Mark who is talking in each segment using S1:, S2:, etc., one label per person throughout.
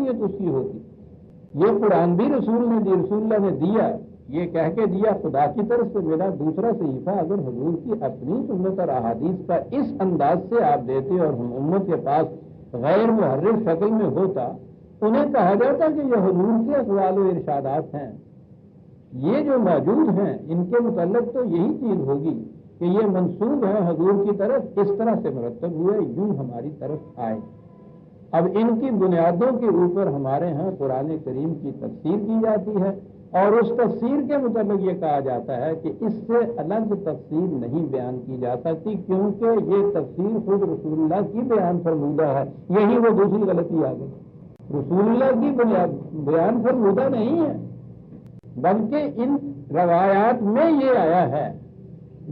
S1: حیثیت اس کی ہوتی؟ یہ قرآن بھی رسول اللہ نے دیا، یہ کہہ کے دیا خدا کی طرف سے میرا دوسرا صحیفہ اگر حضور کی اپنی سنت اور احادیث کا اس انداز سے آپ دیتے اور ہم امت کے پاس غیر محرف شکل میں ہوتا، انہیں کہا جاتا کہ یہ حضور کے اقوال و ارشادات ہیں، یہ جو موجود ہیں ان کے متعلق تو یہی چیز ہوگی کہ یہ منسوب ہے حضور کی طرف، اس طرح سے مرتب ہوئے، یوں ہماری طرف آئے۔ اب ان کی بنیادوں کے اوپر ہمارے ہاں قرآن کریم کی تفسیر کی جاتی ہے، اور اس تفسیر کے متعلق یہ کہا جاتا ہے کہ اس سے الگ تفسیر نہیں بیان کی جا سکتی، کیونکہ یہ تفسیر خود رسول اللہ کی بیان فرمودہ ہے۔ یہی وہ دوسری غلطی آ گئی، رسول اللہ کی بیان فرمودہ نہیں ہے، بلکہ ان روایات میں یہ آیا ہے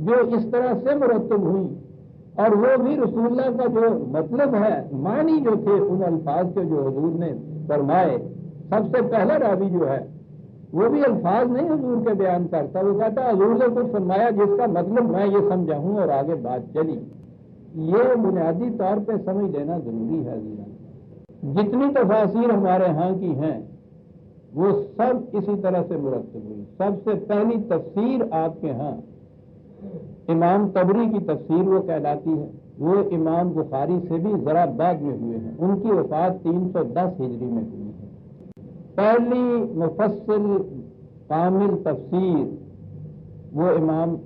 S1: جو اس طرح سے مرتب ہوئی، اور وہ بھی رسول اللہ کا جو مطلب ہے، معنی جو تھے ان الفاظ کے جو حضور نے فرمائے۔ سب سے پہلا راوی جو ہے وہ بھی الفاظ نہیں حضور کے بیان کرتا، وہ کہتا حضور نے کچھ فرمایا جس کا مطلب میں یہ سمجھا ہوں اور آگے بات چلی۔ یہ بنیادی طور پہ سمجھ لینا ضروری ہے۔ جتنی تفاسیر ہمارے ہاں کی ہیں وہ سب اسی طرح سے مرتب ہوئی۔ سب سے پہلی تفسیر آپ کے ہاں امام طبری کی تفسیر وہ کہلاتی ہے، وہ امام بخاری سے بھی ذرا بعد میں ہوئے ہیں، ان کی وفات 310 ہجری میں ہوئی ہے۔ پہلی مفصل کامل تفسیر وہ امام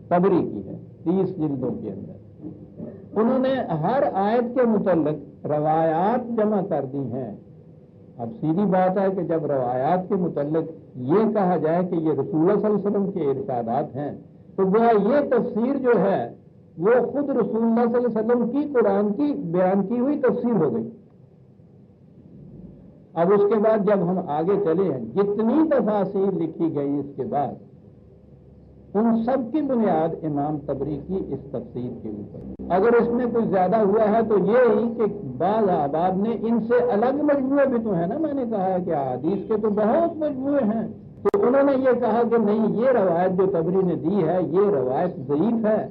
S1: طبری کی ہے، 30 جلدوں کے اندر۔ انہوں نے ہر آیت کے متعلق روایات جمع کر دی ہیں۔ اب سیدھی بات ہے کہ جب روایات کے متعلق یہ کہا جائے کہ یہ رسول اللہ صلی اللہ علیہ وسلم کے ارشادات ہیں، تو گویا یہ تفسیر جو ہے وہ خود رسول اللہ صلی اللہ علیہ وسلم کی قرآن کی بیان کی ہوئی تفسیر ہو گئی۔ اب اس کے بعد جب ہم آگے چلے ہیں، جتنی تفاسیر لکھی گئی اس کے بعد، ان سب کی بنیاد امام طبری کی اس تفسیر کے اوپر۔ اگر اس میں کچھ زیادہ ہوا ہے تو یہ ہی کہ بعض احباب نے ان سے الگ مجموعے بھی تو ہے نا، میں نے کہا ہے کہ احادیث کے تو بہت مجموعے ہیں، تو انہوں نے یہ کہا کہ نہیں، یہ روایت جو طبری نے دی ہے یہ روایت ضعیف ہے،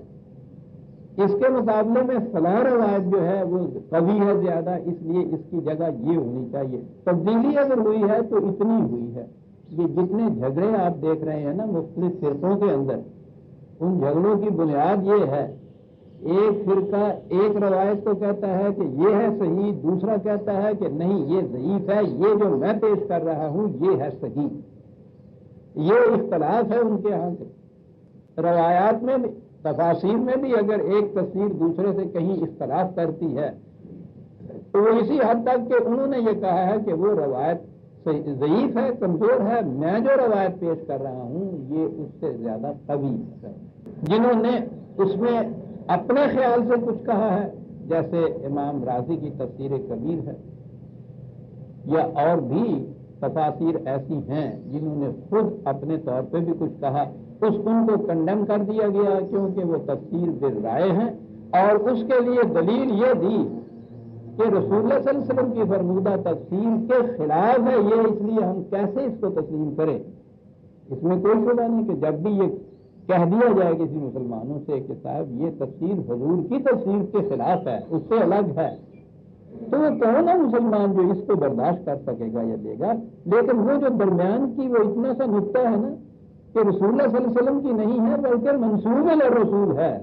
S1: اس کے مقابلے میں فلاں روایت جو ہے وہ قوی ہے زیادہ، اس لیے اس کی جگہ یہ ہونی چاہیے۔ تبدیلی اگر ہوئی ہے تو اتنی ہوئی ہے۔ یہ جتنے جھگڑے آپ دیکھ رہے ہیں نا مختلف فرقوں کے اندر، ان جھگڑوں کی بنیاد یہ ہے، ایک فرقہ ایک روایت کو کہتا ہے کہ یہ ہے صحیح، دوسرا کہتا ہے کہ نہیں یہ ضعیف ہے، یہ جو میں پیش کر رہا ہوں یہ ہے صحیح۔ یہ اختلاف ہے ان کے ہاں سے۔ روایات میں بھی، تفاسیر میں بھی اگر ایک تفسیر دوسرے سے کہیں اختلاف کرتی ہے تو وہ اسی حد تک کہ انہوں نے یہ کہا ہے کہ وہ روایت ضعیف ہے، کمزور ہے، میں جو روایت پیش کر رہا ہوں یہ اس سے زیادہ قوی ہے۔ جنہوں نے اس میں اپنے خیال سے کچھ کہا ہے، جیسے امام رازی کی تفسیر کبیر ہے، یا اور بھی تفاسیر ایسی ہیں جنہوں نے خود اپنے طور پہ بھی کچھ کہا، ان کو کنڈیم کر دیا گیا کیونکہ وہ تفسیر بالرائے ہیں، اور اس کے لیے دلیل یہ دی کہ رسول اللہ صلی اللہ علیہ وسلم کی فرمودہ تفسیر کے خلاف ہے، یہ اس لیے ہم کیسے اس کو تسلیم کریں۔ اس میں کوئی شبہ نہیں کہ جب بھی یہ کہہ دیا جائے کسی مسلمانوں سے کہ صاحب یہ تفسیر حضور کی تفسیر کے خلاف ہے، اس سے الگ ہے، تو وہ کون ہے مسلمان جو اس کو برداشت کر سکے گا یا دے گا؟ لیکن وہ جو درمیان کی وہ اتنا سا نقطہ ہے نا کہ رسول اللہ صلی اللہ علیہ وسلم کی نہیں ہے بلکہ منسوب الرسول ہے،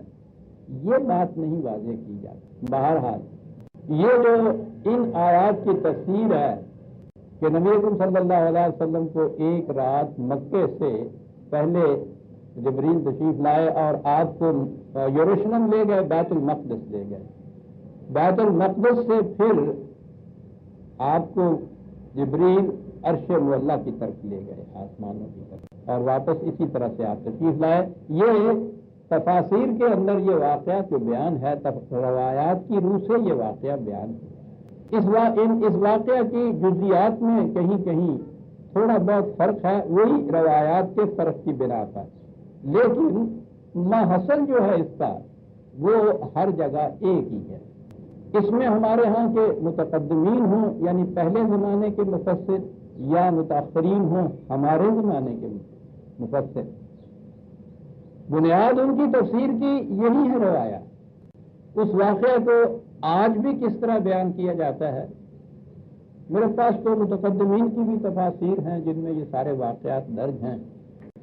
S1: یہ بات نہیں واضح کی جاتی۔ بہرحال یہ جو ان آیات کی تفسیر ہے کہ نبی اکرم صلی اللہ علیہ وسلم کو ایک رات مکے سے پہلے جبریل تشریف لائے اور آپ کو یروشلم لے گئے، بیت المقدس لے گئے، بیت المقدس سے پھر آپ کو جبریل عرش معلیٰ کی طرف لے گئے، آسمانوں کی طرف، اور واپس اسی طرح سے آپ تشریف لائے۔ یہ تفاسیر کے اندر یہ واقعہ جو بیان ہے، روایات کی روح سے یہ واقعہ بیان ہے۔ اس واقعہ کی جزیات میں کہیں کہیں تھوڑا بہت فرق ہے، وہی روایات کے فرق کی بنا پر، لیکن ماحصل جو ہے اس کا وہ ہر جگہ ایک ہی ہے۔ اس میں ہمارے ہاں کے متقدمین ہوں یعنی پہلے زمانے کے مفسر، یا متاخرین ہوں ہمارے زمانے کے مفسر، بنیاد ان کی تفسیر کی یہی ہے روایات۔ اس واقعہ کو آج بھی کس طرح بیان کیا جاتا ہے میرے پاس تو متقدمین کی بھی تفاسیر ہیں جن میں یہ سارے واقعات درج ہیں.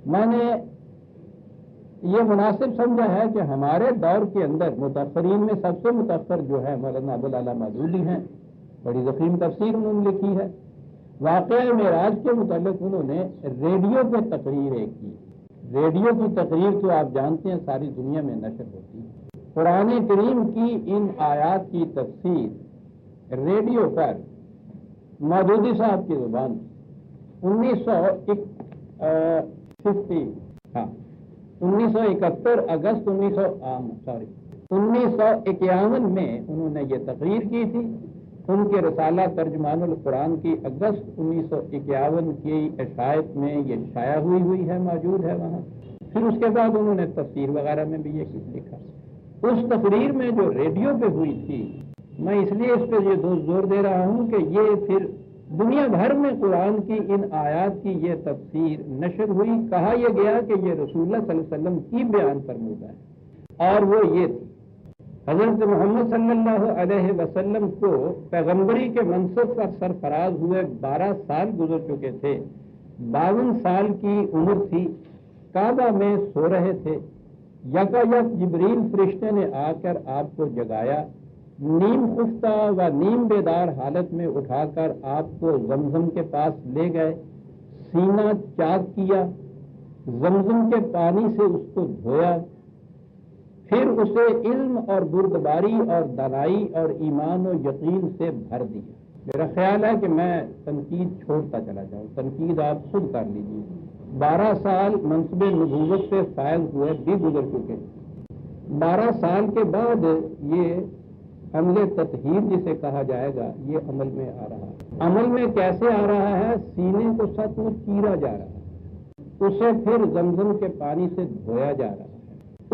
S1: میں نے یہ مناسب سمجھا ہے کہ ہمارے دور کے اندر متاثرین میں سب سے متاثر جو ہے مولانا ابوالعلا مودودی ہیں. بڑی ضخیم تفسیر انہوں نے لکھی ہے. واقعہ معراج کے متعلق انہوں نے ریڈیو پہ تقریر ایک کی. ریڈیو کی تقریر تو آپ جانتے ہیں ساری دنیا میں نشر ہوتی ہے. قرآن کریم کی ان آیات کی تفسیر ریڈیو پر مودودی صاحب کی زبان 1971 اگست 1951 میں انہوں نے یہ تقریر کی تھی. ان کے رسالہ ترجمان القرآن کی اگست 1951 کی اشاعت میں یہ شائع ہوئی ہے، موجود ہے وہاں. پھر اس کے بعد انہوں نے تفسیر وغیرہ میں بھی یہ لکھا. اس تقریر میں جو ریڈیو پہ ہوئی تھی، میں اس لیے اس پہ یہ زور دے رہا ہوں کہ یہ پھر دنیا بھر میں قرآن کی ان آیات کی یہ تفسیر نشر ہوئی. کہا یہ گیا کہ یہ رسول اللہ صلی اللہ علیہ وسلم کی بیان فرمودہ ہے، اور وہ یہ تھی حضرت محمد صلی اللہ علیہ وسلم کو پیغمبری کے منصب پر سرفراز ہوئے 12 سال گزر چکے تھے. 52 سال کی عمر تھی. کعبہ میں سو رہے تھے. یکایک جبریل فرشتے نے آ کر آپ کو جگایا. نیم خفتہ و نیم بیدار حالت میں اٹھا کر آپ کو زمزم کے پاس لے گئے. سینہ چاک کیا، زمزم کے پانی سے اس کو دھویا، پھر اسے علم اور بردباری اور دانائی اور ایمان و یقین سے بھر دیا. میرا خیال ہے کہ میں تنقید چھوڑتا چلا جاؤں، تنقید آپ خود کر لیجیے. 12 سال منصب نبوت سے فائز ہوئے بھی گزر چکے. 12 سال کے بعد یہ عمل تطہیر جسے کہا جائے گا یہ عمل میں آ رہا ہے. عمل میں کیسے آ رہا ہے؟ سینے کو سچ میں چیرا جا رہا ہے، اسے پھر زمزم کے پانی سے دھویا جا رہا ہے،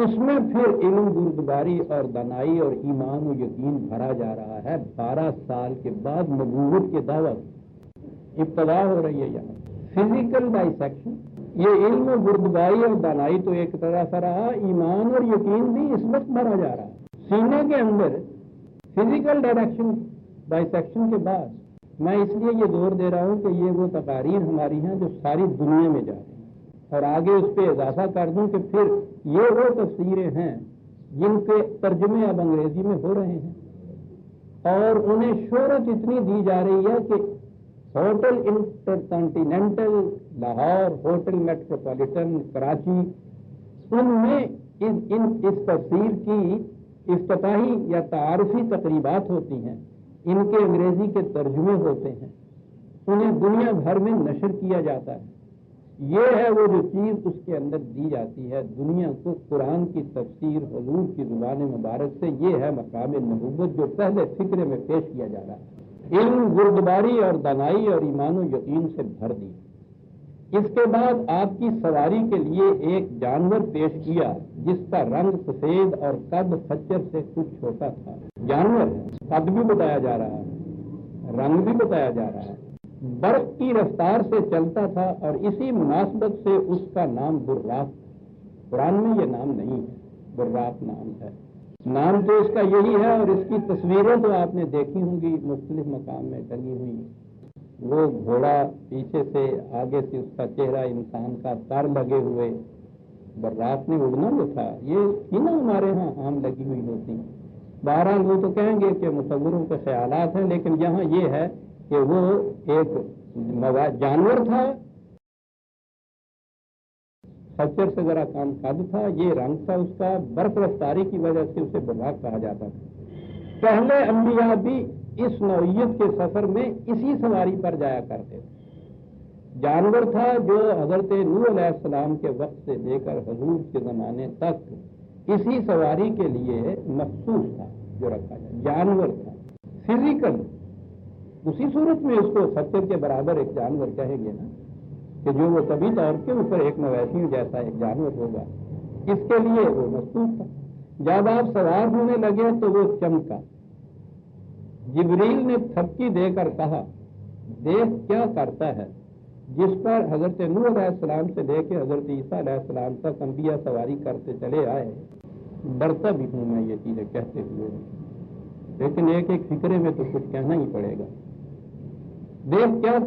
S1: اس میں پھر علم بردباری اور دانائی اور ایمان و یقین بھرا جا رہا ہے. 12 سال کے بعد نبوت کی دعوت ابتدا ہو رہی ہے. یہاں فزیکل ڈائسیکشن، یہ علم و بردباری اور دانائی تو ایک طرح سے رہا، ایمان اور یقین بھی اس وقت بھرا جا رہا ہے سینے کے اندر. فزیکل ڈائسیکشن کے بعد میں اس لیے یہ زور دے رہا ہوں کہ یہ وہ تقاریر ہماری ہیں جو ساری دنیا میں جا رہی ہیں. اور آگے اس پہ اضافہ کر دوں کہ پھر یہ وہ تفسیریں ہیں جن کے ترجمے اب انگریزی میں ہو رہے ہیں اور انہیں شہرت اتنی دی جا رہی ہے کہ hotel InterContinental Lahore, hotel Metropolitan Karachi, ان میں اس تفسیر کی افتتاحی یا تعارفی تقریبات ہوتی ہیں. ان کے انگریزی کے ترجمے ہوتے ہیں، انہیں دنیا بھر میں نشر کیا جاتا ہے. یہ ہے وہ جو چیز اس کے اندر دی جاتی ہے دنیا کو قرآن کی تفسیر حضور کی زبان مبارک سے. یہ ہے مقام نبوت جو پہلے فکرے میں پیش کیا جا رہا ہے. علم بردباری اور دانائی اور ایمان و یقین سے بھر دی. اس کے بعد آپ کی سواری کے لیے ایک جانور پیش کیا جس کا رنگ سفید اور قد خچر سے کچھ چھوٹا تھا. جانور قد بھی بتایا جا رہا ہے، رنگ بھی بتایا جا رہا ہے، برق کی رفتار سے چلتا تھا اور اسی مناسبت سے اس کا نام براق. قرآن میں یہ نام نہیں ہے، براق نام ہے. نام تو اس کا یہی ہے اور اس کی تصویریں تو آپ نے دیکھی ہوں گی مختلف مقام میں ٹنگی ہوئی. وہ گھوڑا پیچھے سے، آگے سے اس کا چہرہ انسان کا، پر لگے ہوئے. براق نے اڑنا جو تھا یہ تھی نا ہمارے ہاں عام لگی ہوئی ہوتی. بہرحال وہ تو کہیں گے کہ مصوروں کے خیالات ہیں، لیکن یہاں یہ ہے کہ وہ ایک جانور تھا، خچر سے ذرا کام قد تھا، یہ رنگ تھا اس کا، برف رفتاری کی وجہ سے اسے براق کہا جاتا تھا. پہلے انبیاء بھی اس نوعیت کے سفر میں اسی سواری پر جایا کرتے تھے. جانور تھا جو حضرت نوح علیہ السلام کے وقت سے لے کر حضور کے زمانے تک اسی سواری کے لیے مخصوص تھا جو رکھا جائے. جانور تھا فزیکل، اسی صورت میں اس کو خچر کے برابر ایک جانور کہیں گے نا، کہ جو وہ طبی طور کے اوپر ایک مویشی جیسا ایک جانور ہوگا، اس کے لیے وہ مخصوص تھا. جب آپ سوار ہونے لگے تو وہ چمکا. جبریل نے تھپکی دے کر کہا، دیکھ کیا کرتا ہے. جس پر حضرت نوح علیہ السلام سے لے کے حضرت عیسیٰ علیہ السلام تک انبیاء سواری کرتے چلے آئے. ڈرتا بھی ہوں میں یہ چیزیں کہتے ہوئے، لیکن ایک ایک فکرے میں تو کچھ کہنا ہی پڑے گا. دیکھ کیا